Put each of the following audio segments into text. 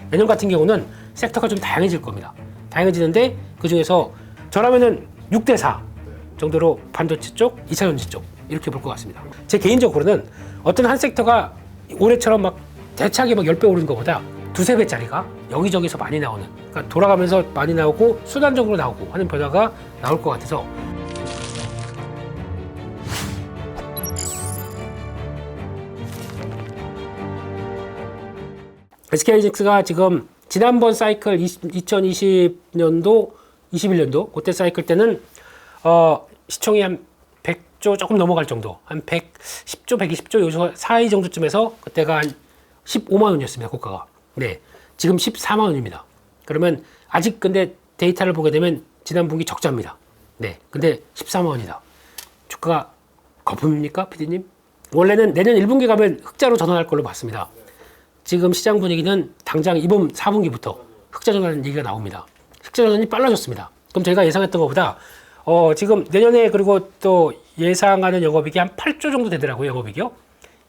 내년 같은 경우는 섹터가 좀 다양해질 겁니다. 다양해지는데 그 중에서 저라면은 6대4 정도로 반도체 쪽, 2차전지 쪽 이렇게 볼 것 같습니다. 제 개인적으로는 어떤 한 섹터가 올해처럼 막 대차게 막 10배 오르는 것보다 두세 배짜리가 여기저기서 많이 나오는, 그러니까 돌아가면서 많이 나오고 순환적으로 나오고 하는 변화가 나올 것 같아서 SK하이닉스가 지금 지난번 사이클 2020년도, 21년도 그때 사이클 때는 시총이 한 100조 조금 넘어갈 정도, 한 110조, 120조 요 사이 정도쯤에서 그때가 한 15만 원이었습니다. 고가가. 네, 지금 14만 원입니다. 그러면 아직 근데 데이터를 보게 되면 지난 분기 적자입니다. 네, 근데 14만 원이다. 주가가 거품입니까, PD님? 원래는 내년 1분기 가면 흑자로 전환할 걸로 봤습니다. 지금 시장 분위기는 당장 이번 4분기부터 흑자 전환 얘기가 나옵니다. 흑자 전환이 빨라졌습니다. 그럼 저희가 예상했던 것보다 지금 내년에 그리고 또 예상하는 영업이익이 한 8조 정도 되더라고요. 영업이익이요.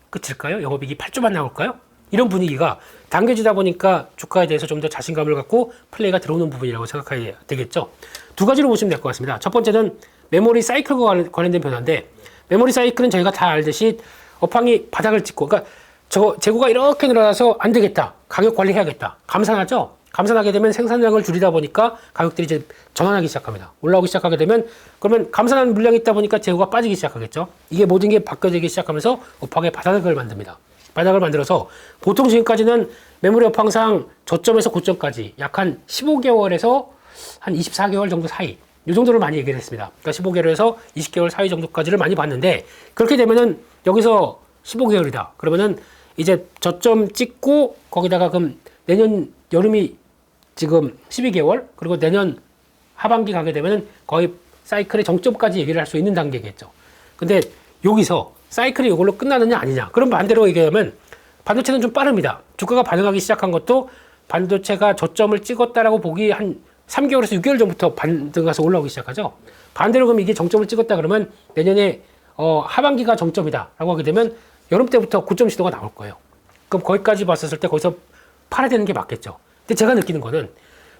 끝일까요? 영업이익이 8조만 나올까요? 이런 분위기가 당겨지다 보니까 주가에 대해서 좀 더 자신감을 갖고 플레이가 들어오는 부분이라고 생각해야 되겠죠. 두 가지로 보시면 될 것 같습니다. 첫 번째는 메모리 사이클과 관련된 변화인데, 메모리 사이클은 저희가 다 알듯이 업황이 바닥을 찍고, 그러니까 재고가 이렇게 늘어나서 안 되겠다, 가격 관리해야겠다, 감산하죠. 감산하게 되면 생산량을 줄이다 보니까 가격들이 이제 전환하기 시작합니다. 올라오기 시작하게 되면, 그러면 감산한 물량이 있다 보니까 재고가 빠지기 시작하겠죠. 이게 모든 게 바뀌어지기 시작하면서 업황의 바닥을 만듭니다. 바닥을 만들어서 보통 지금까지는 메모리 업황상 저점에서 고점까지 약 한 15개월에서 한 24개월 정도 사이, 이 정도를 많이 얘기를 했습니다. 그러니까 15개월에서 20개월 사이 정도까지를 많이 봤는데, 그렇게 되면은 여기서 15개월이다. 그러면은 이제 저점 찍고 거기다가 그럼 내년 여름이 지금 12개월, 그리고 내년 하반기 가게 되면은 거의 사이클의 정점까지 얘기를 할 수 있는 단계겠죠. 근데 여기서 사이클이 이걸로 끝나느냐 아니냐. 그럼 반대로 얘기하면 반도체는 좀 빠릅니다. 주가가 반응하기 시작한 것도 반도체가 저점을 찍었다라고 보기 한 3개월에서 6개월 전부터 반등가서 올라오기 시작하죠. 반대로 그럼 이게 정점을 찍었다 그러면 내년에 하반기가 정점이다라고 하게 되면 여름 때부터 고점 시도가 나올 거예요. 그럼 거기까지 봤었을 때 거기서 팔아야 되는 게 맞겠죠. 근데 제가 느끼는 거는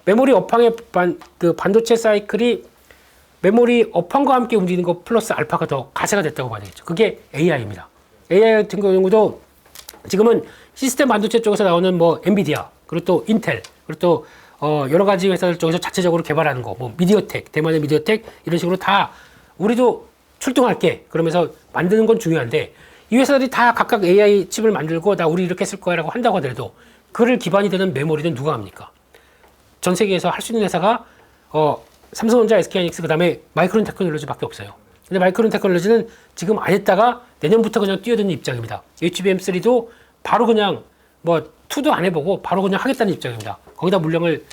메모리 업황의 반도체 사이클이 메모리 업황과 함께 움직이는 거 플러스 알파가 더 가세가 됐다고 봐야 되겠죠. 그게 AI입니다. AI 같은 경우도 지금은 시스템 반도체 쪽에서 나오는 뭐 엔비디아, 그리고 또 인텔, 그리고 또 여러 가지 회사들 쪽에서 자체적으로 개발하는 거, 뭐 미디어텍, 대만의 미디어텍 이런 식으로 다 우리도 출동할게 그러면서 만드는 건 중요한데, 이 회사들이 다 각각 AI 칩을 만들고 나 우리 이렇게 쓸 거야라고 한다고 하더라도 그를 기반이 되는 메모리는 누가 합니까? 전 세계에서 할 수 있는 회사가 삼성전자, SK하이닉스, 그 다음에 마이크론 테크놀로지밖에 없어요. 근데 마이크론 테크놀로지는 지금 안 했다가 내년부터 그냥 뛰어드는 입장입니다. HBM3도 바로 그냥 뭐 2도 안 해보고 바로 그냥 하겠다는 입장입니다. 거기다 물량을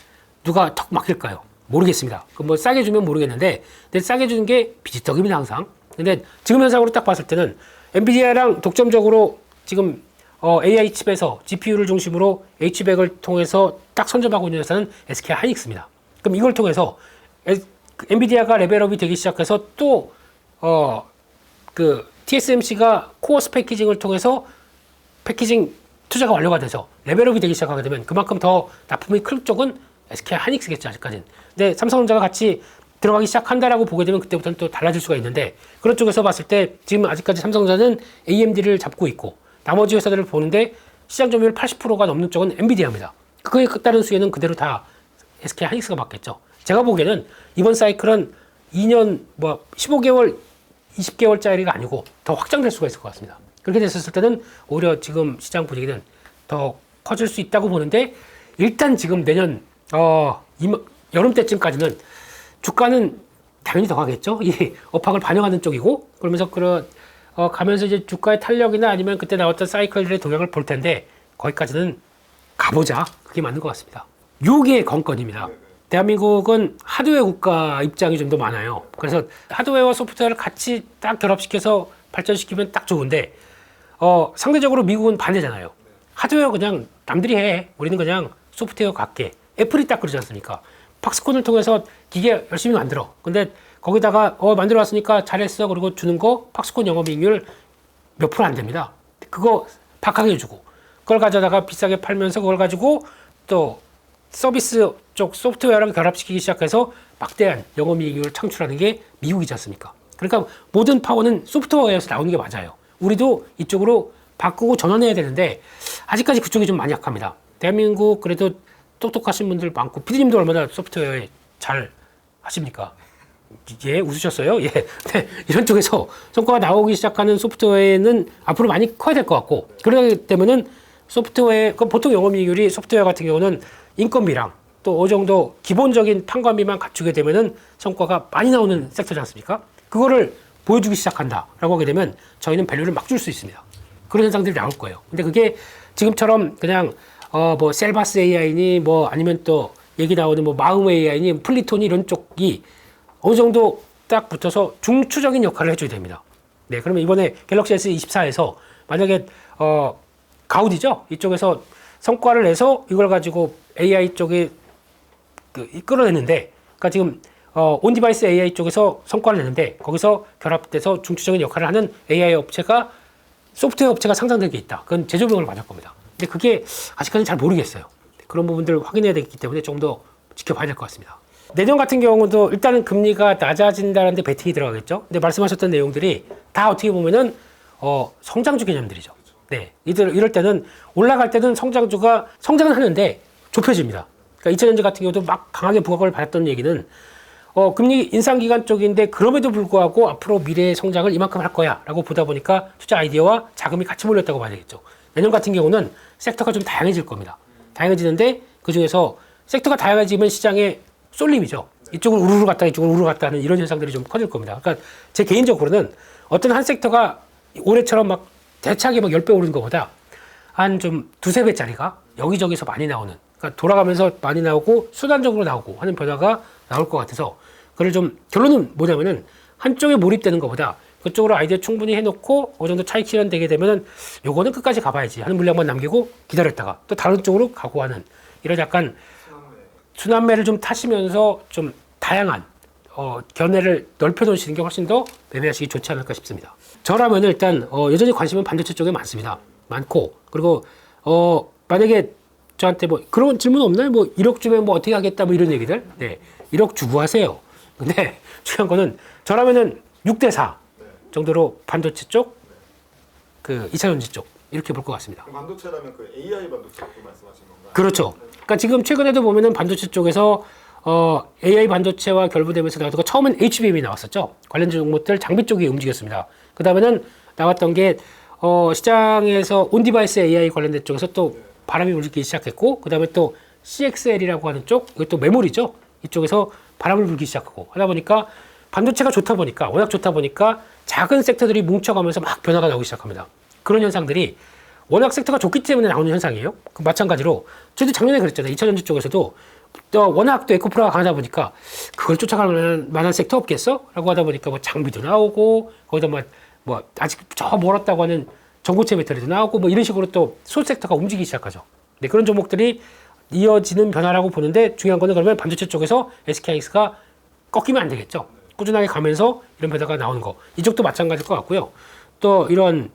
누가 턱 맡길까요? 모르겠습니다. 그 뭐 싸게 주면 모르겠는데, 근데 싸게 주는 게 비지떡입니다, 항상. 근데 지금 현상으로 딱 봤을 때는 엔비디아랑 독점적으로 지금 AI 칩에서 GPU를 중심으로 H100을 통해서 딱 선점하고 있는 회사는 SK하이닉스입니다. 그럼 이걸 통해서 엔비디아가 레벨업이 되기 시작해서 또 TSMC가 코어스 패키징을 통해서 패키징 투자가 완료가 돼서 레벨업이 되기 시작하게 되면 그만큼 더 납품이 클 쪽은 SK하이닉스겠죠, 아직까지는. 근데 삼성전자가 같이 들어가기 시작한다라고 보게 되면 그때부터는 또 달라질 수가 있는데, 그런 쪽에서 봤을 때 지금 아직까지 삼성전자는 AMD를 잡고 있고 나머지 회사들을 보는데 시장 점유율 80%가 넘는 쪽은 엔비디아입니다. 그거에 따른 수혜는 그대로 다 SK하이닉스가 받겠죠. 제가 보기에는 이번 사이클은 2년, 15개월, 20개월짜리가 아니고 더 확장될 수가 있을 것 같습니다. 그렇게 됐을 때는 오히려 지금 시장 분위기는 더 커질 수 있다고 보는데, 일단 지금 내년 여름 때쯤까지는 주가는 당연히 더 가겠죠. 이 업황을 반영하는 쪽이고, 그러면서 가면서 이제 주가의 탄력이나 아니면 그때 나왔던 사이클들의 동향을 볼 텐데, 거기까지는 가보자. 그게 맞는 것 같습니다. 요게 관건입니다. 대한민국은 하드웨어 국가 입장이 좀 더 많아요. 그래서 하드웨어와 소프트웨어를 같이 딱 결합시켜서 발전시키면 딱 좋은데, 상대적으로 미국은 반대잖아요. 하드웨어 그냥 남들이 해. 우리는 그냥 소프트웨어 갖게. 애플이 딱 그러지 않습니까? 팍스콘을 통해서 기계 열심히 만들어. 근데 거기다가 만들어 왔으니까 잘했어. 그리고 주는 거 팍스콘 영업이익률 몇% 안 됩니다. 그거 박하게 해주고, 그걸 가져다가 비싸게 팔면서 그걸 가지고 또 서비스 쪽 소프트웨어랑 결합시키기 시작해서 막대한 영업이익을 창출하는 게 미국이지 않습니까? 그러니까 모든 파워는 소프트웨어에서 나오는 게 맞아요. 우리도 이쪽으로 바꾸고 전환해야 되는데 아직까지 그쪽이 좀 많이 약합니다. 대한민국 그래도 똑똑하신 분들 많고 피디님도 얼마나 소프트웨어에 잘 하십니까? 예, 웃으셨어요? 예. 네, 이런 쪽에서 성과가 나오기 시작하는 소프트웨어는 앞으로 많이 커야 될 것 같고 그러기 때문에 소프트웨어, 보통 영업이익률이 소프트웨어 같은 경우는 인건비랑 또 어느 정도 기본적인 판관비만 갖추게 되면은 성과가 많이 나오는 섹터지 않습니까? 그거를 보여주기 시작한다라고 하게 되면 저희는 밸류를 막 줄 수 있습니다. 그런 현상들이 나올 거예요. 근데 그게 지금처럼 그냥 뭐 셀바스 AI니 뭐 아니면 또 얘기 나오는 뭐 마음 AI니 플리톤이 이런 쪽이 어느 정도 딱 붙어서 중추적인 역할을 해줘야 됩니다. 네, 그러면 이번에 갤럭시 S24에서 만약에 가우디죠? 이쪽에서 성과를 내서 이걸 가지고 AI 쪽에 끌어내는데, 그러니까 지금 온디바이스 AI 쪽에서 성과를 내는데 거기서 결합돼서 중추적인 역할을 하는 AI 업체가 소프트웨어 업체가 상장된 게 있다. 그건 제조명을 받을 겁니다. 근데 그게 아직까지는 잘 모르겠어요. 그런 부분들을 확인해야 되기 때문에 좀 더 지켜봐야 될 것 같습니다. 내년 같은 경우도 일단은 금리가 낮아진다는 데 베팅이 들어가겠죠. 근데 말씀하셨던 내용들이 다 어떻게 보면은 성장주 개념들이죠. 네, 이럴 때는 올라갈 때는 성장주가 성장은 하는데 좁혀집니다. 그러니까 2000년대 같은 경우도 막 강하게 부각을 받았던 얘기는 금리 인상 기간 쪽인데 그럼에도 불구하고 앞으로 미래의 성장을 이만큼 할 거야 라고 보다 보니까 투자 아이디어와 자금이 같이 몰렸다고 봐야 되겠죠. 내년 같은 경우는 섹터가 좀 다양해질 겁니다. 다양해지는데 그 중에서 섹터가 다양해지면 시장의 쏠림이죠. 이쪽을 우르르 갔다 이쪽을 우르르 갔다 하는 이런 현상들이 좀 커질 겁니다. 그러니까 제 개인적으로는 어떤 한 섹터가 올해처럼 막 대차게 막 10배 오르는 것보다 한 좀 두세 배짜리가 여기저기서 많이 나오는, 그러니까 돌아가면서 많이 나오고 순환적으로 나오고 하는 변화가 나올 것 같아서 그걸 좀 결론은 뭐냐면은 한쪽에 몰입되는 것보다 그쪽으로 아이디어 충분히 해놓고 어느 정도 차익 실현되게 되면은 요거는 끝까지 가봐야지 하는 물량만 남기고 기다렸다가 또 다른 쪽으로 가고 하는 이런 약간 순환매를 좀 타시면서 좀 다양한 견해를 넓혀놓으시는 게 훨씬 더 매매하시기 좋지 않을까 싶습니다. 저라면 일단 여전히 관심은 반도체 쪽에 많습니다. 많고 그리고 만약에 저한테 뭐 그런 질문 없나요? 뭐 1억 주면 뭐 어떻게 하겠다 뭐 이런 얘기들. 네, 1억 주고 하세요. 근데 중요한 거는 저라면은 6대4 정도로 반도체 쪽, 그 2차전지 쪽 이렇게 볼 것 같습니다. 반도체라면 그 AI 반도체 말씀하신 건가요? 그렇죠. 그러니까 지금 최근에도 보면은 반도체 쪽에서 AI 반도체와 결부되면서 나왔던 거 처음엔 HBM이 나왔었죠. 관련 종목들 장비 쪽이 움직였습니다. 그 다음에는 나왔던 게 시장에서 온디바이스 AI 관련된 쪽에서 또 바람이 불기 시작했고, 그 다음에 또 CXL이라고 하는 쪽, 이것도 메모리죠. 이쪽에서 바람을 불기 시작하고 하다 보니까 반도체가 좋다 보니까, 워낙 좋다 보니까 작은 섹터들이 뭉쳐가면서 막 변화가 나오기 시작합니다. 그런 현상들이 워낙 섹터가 좋기 때문에 나오는 현상이에요. 그 마찬가지로 저도 작년에 그랬잖아요. 2차전지 쪽에서도 또 워낙 또 에코프라가 강하다 보니까 그걸 쫓아갈 만한 섹터 없겠어? 라고 하다 보니까 뭐 장비도 나오고 거기다 뭐 아직 저 멀었다고 하는 전고체 배터리도 나오고 뭐 이런 식으로 또 소섹터가 움직이기 시작하죠. 네, 그런 종목들이 이어지는 변화라고 보는데 중요한 거는 그러면 반도체 쪽에서 SK하이닉스가 꺾이면 안 되겠죠. 꾸준하게 가면서 이런 변화가 나오는 거. 이쪽도 마찬가지일 것 같고요. 또 이런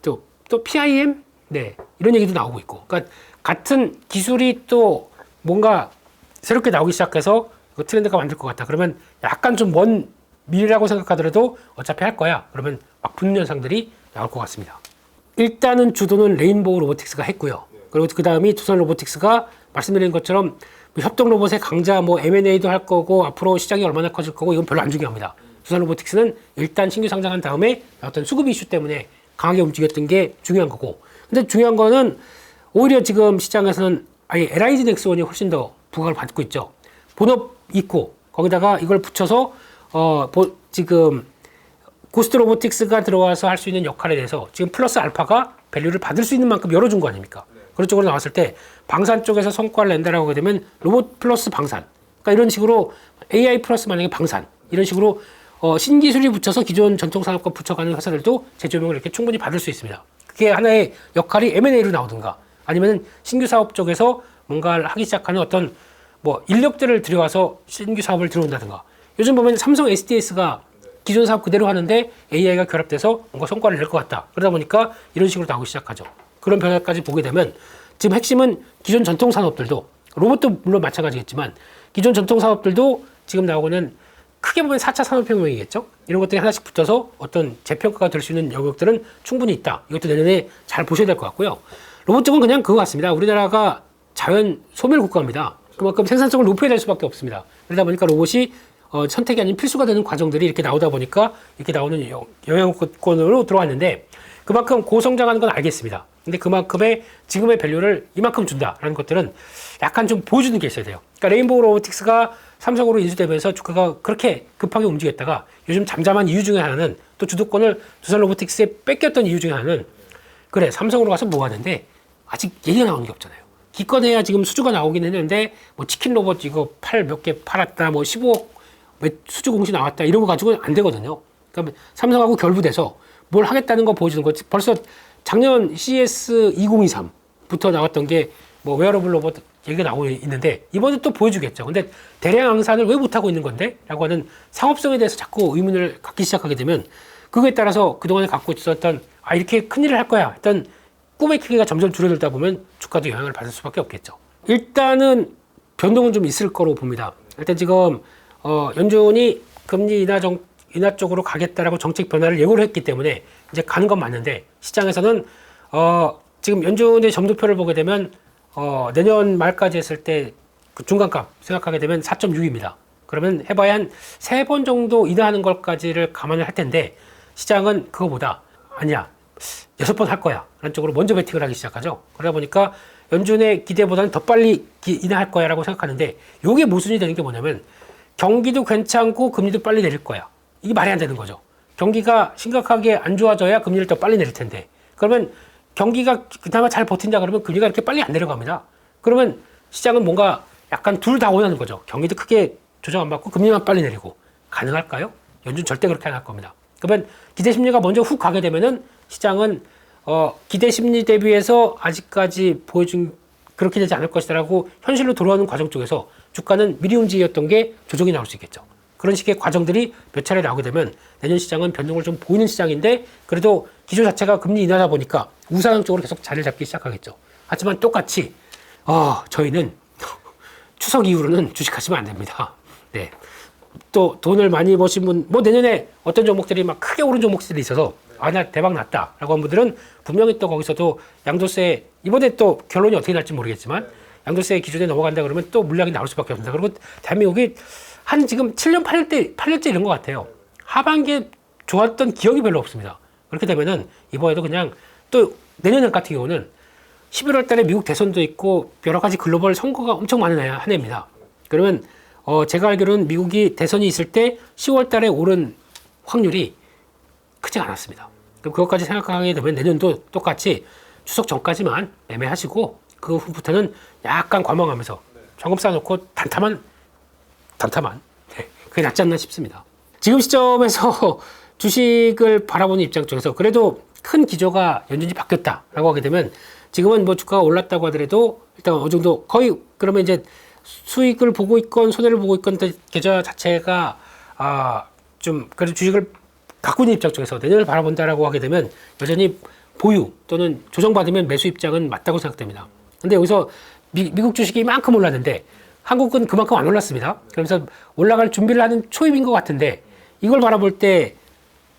또 PIM? 네, 이런 얘기도 나오고 있고. 그러니까 같은 기술이 또 뭔가 새롭게 나오기 시작해서 그 트렌드가 만들 것 같다. 그러면 약간 좀 먼 미래라고 생각하더라도 어차피 할 거야. 그러면 막 붙는 현상들이 나올 것 같습니다. 일단은 주도는 레인보우 로보틱스가 했고요. 그리고 그 다음이 두산 로보틱스가 말씀드린 것처럼 협동 로봇의 강자, 뭐 M&A도 할 거고 앞으로 시장이 얼마나 커질 거고 이건 별로 안 중요합니다. 두산 로보틱스는 일단 신규 상장한 다음에 어떤 수급 이슈 때문에 강하게 움직였던 게 중요한 거고. 근데 중요한 거는 오히려 지금 시장에서는 아예 LIG 넥스원이 훨씬 더 부각을 받고 있죠. 본업 있고 거기다가 이걸 붙여서 지금 고스트 로보틱스가 들어와서 할 수 있는 역할에 대해서 지금 플러스 알파가 밸류를 받을 수 있는 만큼 열어준 거 아닙니까? 그런 쪽으로 나왔을 때 방산 쪽에서 성과를 낸다라고 하게 되면 로봇 플러스 방산, 그러니까 이런 식으로 AI 플러스 만약에 방산 이런 식으로 신기술이 붙여서 기존 전통산업과 붙여가는 회사들도 재조명을 이렇게 충분히 받을 수 있습니다. 그게 하나의 역할이 M&A로 나오든가 아니면 신규 사업 쪽에서 뭔가를 하기 시작하는 어떤 뭐 인력들을 들여와서 신규 사업을 들어온다든가. 요즘 보면 삼성 SDS가 기존 사업 그대로 하는데 AI가 결합돼서 뭔가 성과를 낼 것 같다. 그러다 보니까 이런 식으로 나오기 시작하죠. 그런 변화까지 보게 되면 지금 핵심은 기존 전통 산업들도 로봇도 물론 마찬가지겠지만 기존 전통 사업들도 지금 나오고는 크게 보면 4차 산업혁명이겠죠. 이런 것들이 하나씩 붙어서 어떤 재평가가 될 수 있는 영역들은 충분히 있다. 이것도 내년에 잘 보셔야 될 것 같고요. 로봇 쪽은 그냥 그거 같습니다. 우리나라가 자연 소멸 국가입니다. 그만큼 생산성을 높여야 될 수밖에 없습니다. 그러다 보니까 로봇이 선택이 아닌 필수가 되는 과정들이 이렇게 나오다 보니까 이렇게 나오는 영향권으로 들어왔는데 그만큼 고성장하는 건 알겠습니다. 근데 그만큼의 지금의 밸류를 이만큼 준다라는 것들은 약간 좀 보여주는 게 있어야 돼요. 그러니까 레인보우 로보틱스가 삼성으로 인수되면서 주가가 그렇게 급하게 움직였다가 요즘 잠잠한 이유 중에 하나는 또 주도권을 두산 로보틱스에 뺏겼던 이유 중에 하나는 그래 삼성으로 가서 뭐 하는데 아직 얘기가 나오는 게 없잖아요. 기껏해야 지금 수주가 나오긴 했는데 뭐 치킨 로봇 이거 몇 개 팔았다 뭐 15억 수주 공시 나왔다 이런 거 가지고는 안 되거든요. 그러니까 삼성하고 결부돼서 뭘 하겠다는 거 보여주는 거 벌써 작년 CES 2023부터 나왔던 게 뭐 웨어러블 로봇 얘기가 나오고 있는데 이번에 또 보여주겠죠. 근데 대량 항산을 왜 못하고 있는 건데? 라고 하는 상업성에 대해서 자꾸 의문을 갖기 시작하게 되면 그거에 따라서 그동안에 갖고 있었던 이렇게 큰일을 할 거야 했던 꿈의 크기가 점점 줄어들다 보면 주가도 영향을 받을 수밖에 없겠죠. 일단은 변동은 좀 있을 거로 봅니다. 일단 지금 연준이 금리 인하 쪽으로 가겠다라고 정책 변화를 예고를 했기 때문에 이제 가는 건 맞는데 시장에서는 지금 연준의 점도표를 보게 되면 내년 말까지 했을 때 그 중간값 생각하게 되면 4.6입니다. 그러면 해봐야 한 3번 정도 인하하는 것까지를 감안을 할 텐데 시장은 그거보다 아니야 6번 할 거야 라는 쪽으로 먼저 베팅을 하기 시작하죠. 그러다 보니까 연준의 기대보다는 더 빨리 인하할 거야 라고 생각하는데 이게 모순이 되는 게 뭐냐면 경기도 괜찮고 금리도 빨리 내릴 거야. 이게 말이 안 되는 거죠. 경기가 심각하게 안 좋아져야 금리를 더 빨리 내릴 텐데 그러면 경기가 그나마 잘 버틴다 그러면 금리가 이렇게 빨리 안 내려갑니다. 그러면 시장은 뭔가 약간 둘 다 원하는 거죠. 경기도 크게 조정 안 받고 금리만 빨리 내리고 가능할까요? 연준 절대 그렇게 안 할 겁니다. 그러면 기대 심리가 먼저 훅 가게 되면은 시장은 기대 심리 대비해서 아직까지 보여준 그렇게 되지 않을 것이다라고 현실로 돌아오는 과정 쪽에서 주가는 미리 움직였던 게 조정이 나올 수 있겠죠. 그런 식의 과정들이 몇 차례 나오게 되면 내년 시장은 변동을 좀 보이는 시장인데 그래도 기조 자체가 금리 인하다 보니까 우상향 쪽으로 계속 자리를 잡기 시작하겠죠. 하지만 똑같이 저희는 추석 이후로는 주식하시면 안 됩니다. 네. 또 돈을 많이 버신 분, 뭐 내년에 어떤 종목들이 막 크게 오른 종목들이 있어서 나 대박 났다라고 한 분들은 분명히 또 거기서도 양도세 이번에 또 결론이 어떻게 날지 모르겠지만 양도세 기준에 넘어간다 그러면 또 물량이 나올 수밖에 없습니다. 그리고 대한민국이 한 지금 7년, 8년째 이런 것 같아요. 하반기에 좋았던 기억이 별로 없습니다. 그렇게 되면은 이번에도 그냥 또 내년 같은 경우는 11월 달에 미국 대선도 있고 여러 가지 글로벌 선거가 엄청 많은 한 해입니다. 그러면 제가 알기로는 미국이 대선이 있을 때 10월 달에 오른 확률이 크지 않았습니다. 그럼 그것까지 생각하게 되면 내년도 똑같이 추석 전까지만 매매하시고 그 후부터는 약간 관망하면서 현금 쌓아놓고 단타만 그게 낫지 않나 싶습니다. 지금 시점에서 주식을 바라보는 입장 쪽에서 그래도 큰 기조가 연준이 바뀌었다라고 하게 되면 지금은 뭐 주가가 올랐다고 하더라도 일단 어느 정도 거의 그러면 이제 수익을 보고 있건 손해를 보고 있건 계좌 자체가 좀 그래도 주식을 갖고 있는 입장 쪽에서 내년을 바라본다라고 하게 되면 여전히 보유 또는 조정받으면 매수 입장은 맞다고 생각됩니다. 근데 여기서 미국 주식이 이만큼 올랐는데 한국은 그만큼 안 올랐습니다. 그러면서 올라갈 준비를 하는 초입인 것 같은데 이걸 바라볼 때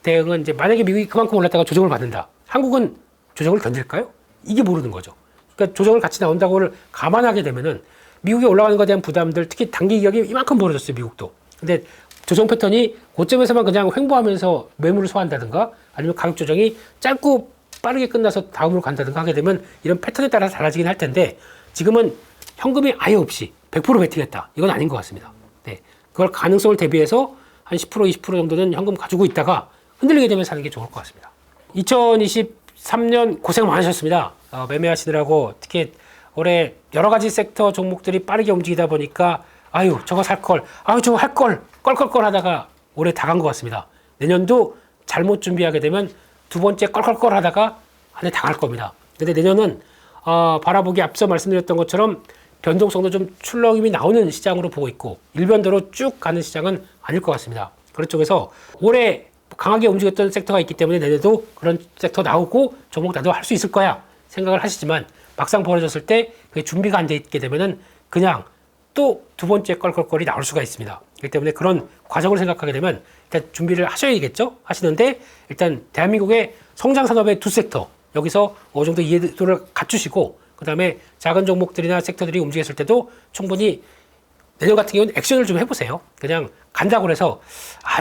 대응은 이제 만약에 미국이 그만큼 올랐다가 조정을 받는다. 한국은 조정을 견딜까요? 이게 모르는 거죠. 그러니까 조정을 같이 나온다고를 감안하게 되면은 미국이 올라가는 것에 대한 부담들 특히 단기 기억이 이만큼 벌어졌어요. 미국도. 근데 조정 패턴이 고점에서만 그냥 횡보하면서 매물을 소화한다든가 아니면 가격 조정이 짧고 빠르게 끝나서 다음으로 간다든가 하게 되면 이런 패턴에 따라서 달라지긴 할 텐데 지금은 현금이 아예 없이 100% 베팅했다. 이건 아닌 것 같습니다. 네. 그걸 가능성을 대비해서 한 10% 20% 정도는 현금 가지고 있다가 흔들리게 되면 사는 게 좋을 것 같습니다. 2023년 고생 많으셨습니다. 매매하시느라고 특히 올해 여러 가지 섹터 종목들이 빠르게 움직이다 보니까 저거 살 걸, 저거 할 걸, 껄껄껄 하다가 올해 다 간 것 같습니다. 내년도 잘못 준비하게 되면 두 번째 껄껄껄 하다가 한 해 다 갈 겁니다. 근데 내년은 바라보기 앞서 말씀드렸던 것처럼 변동성도 좀 출렁임이 나오는 시장으로 보고 있고 일변도로 쭉 가는 시장은 아닐 것 같습니다. 그런 쪽에서 올해 강하게 움직였던 섹터가 있기 때문에 내년에도 그런 섹터 나오고 종목 나도 할 수 있을 거야 생각을 하시지만 막상 벌어졌을 때 그게 준비가 안 돼 있게 되면은 그냥 또 두 번째 껄껄거리 나올 수가 있습니다. 그렇기 때문에 그런 과정을 생각하게 되면 일단 준비를 하셔야겠죠? 하시는데 일단 대한민국의 성장 산업의 두 섹터 여기서 어느 정도 이해도를 갖추시고 그 다음에 작은 종목들이나 섹터들이 움직였을 때도 충분히 내년 같은 경우는 액션을 좀 해보세요. 그냥 간다고 해서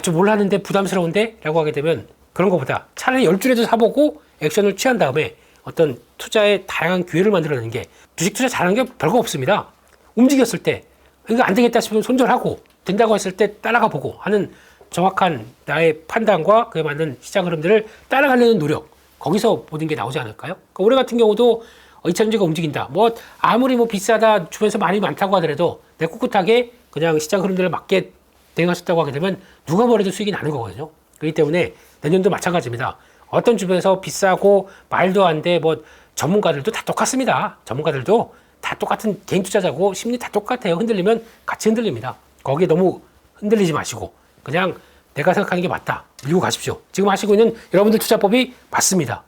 좀 몰랐는데 부담스러운데 라고 하게 되면 그런 것보다 차라리 10줄에도 사보고 액션을 취한 다음에 어떤 투자의 다양한 기회를 만들어내는 게 주식 투자 잘하는 게 별거 없습니다. 움직였을 때 이거 안 되겠다 싶으면 손절하고 된다고 했을 때 따라가 보고 하는 정확한 나의 판단과 그에 맞는 시장 흐름들을 따라가려는 노력 거기서 모든 게 나오지 않을까요? 그러니까 올해 같은 경우도 2차전지가 움직인다. 뭐 아무리 뭐 비싸다 주변에서 말이 많다고 하더라도 내 꿋꿋하게 그냥 시장 흐름들을 맞게 대응하셨다고 하게 되면 누가 뭐래도 수익이 나는 거거든요. 그렇기 때문에 내년도 마찬가지입니다. 어떤 주변에서 비싸고 말도 안 돼 뭐 전문가들도 다 똑같습니다. 전문가들도 다 똑같은 개인 투자자고 심리 다 똑같아요. 흔들리면 같이 흔들립니다. 거기에 너무 흔들리지 마시고 그냥 내가 생각하는 게 맞다. 밀고 가십시오. 지금 하시고 있는 여러분들 투자법이 맞습니다.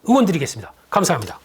응원 드리겠습니다. 감사합니다.